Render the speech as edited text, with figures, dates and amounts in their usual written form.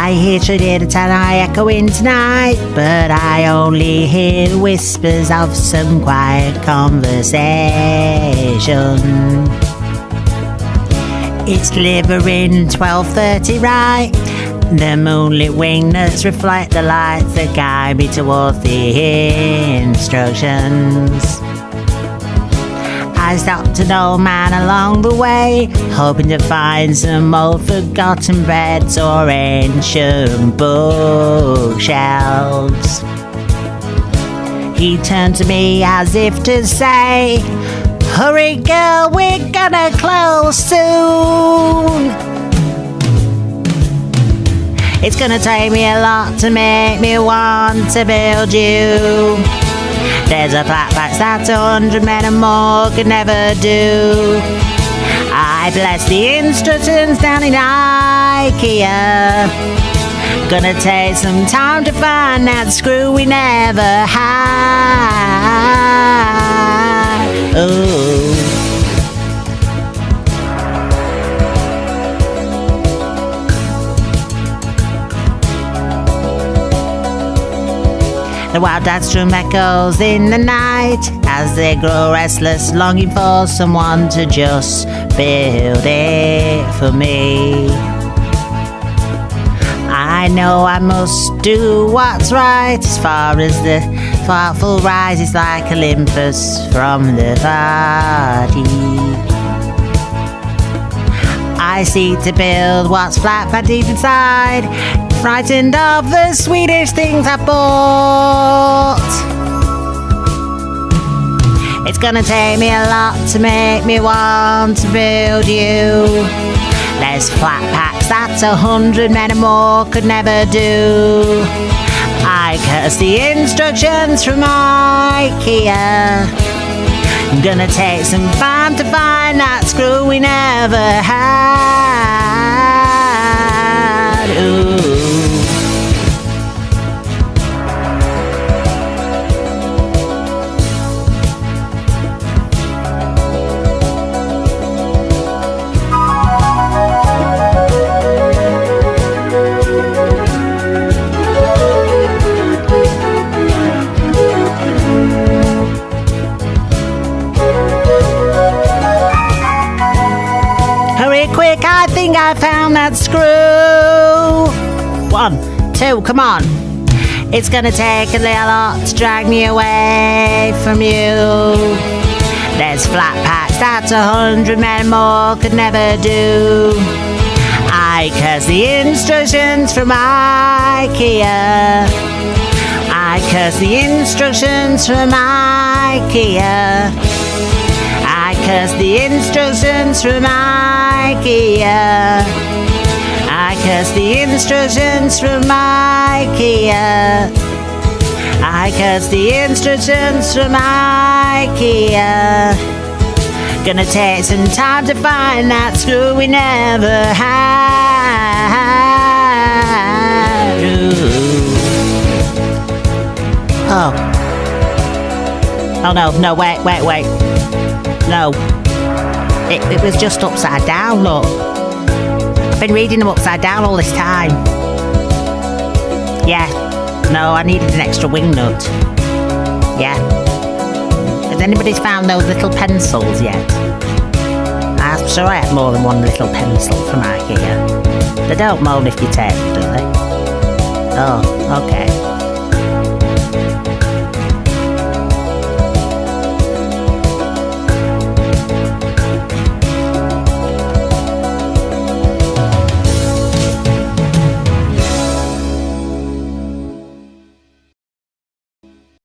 I hear tradition and I echoing tonight, but I only hear whispers of some quiet conversation. It's delivering 12:30 right. The moonlit winglets reflect the lights that guide me towards the instructions. I stopped an old man along the way, hoping to find some old forgotten breads or ancient bookshelves. He turned to me as if to say, "Hurry girl, we're gonna close soon." It's gonna take me a lot to make me want to build you. There's a flat patch that 100 men and more could never do. I bless the instructions down in Ikea. Gonna take some time to find that screw we never had. Ooh. The wild dad's drum echoes in the night as they grow restless, longing for someone to just build it for me. I know I must do what's right as far as the thoughtful rises like Olympus from the body. I seek to build what's flat but deep inside, frightened of the Swedish things I bought. It's gonna take me a lot to make me want to build you. There's flat packs that 100 men and more could never do. I curse the instructions from Ikea. I'm gonna take some time to find that screw we never had. Ooh. Quick, I think I found that screw. 1, 2, come on. It's gonna take a little lot to drag me away from you. There's flat packs that 100 men more could never do. I curse the instructions from Ikea. I curse the instructions from Ikea. I curse the instructions from Ikea. I curse the instructions from Ikea. I curse the instructions from Ikea. Gonna take some time to find that screw we never had. Ooh. Oh no, wait. No, it was just upside down, look. I've been reading them upside down all this time. Yeah, no, I needed an extra wing nut. Yeah. Has anybody found those little pencils yet? I'm sure I had more than one little pencil from Ikea. They don't moan if you take them, do they? Oh, okay.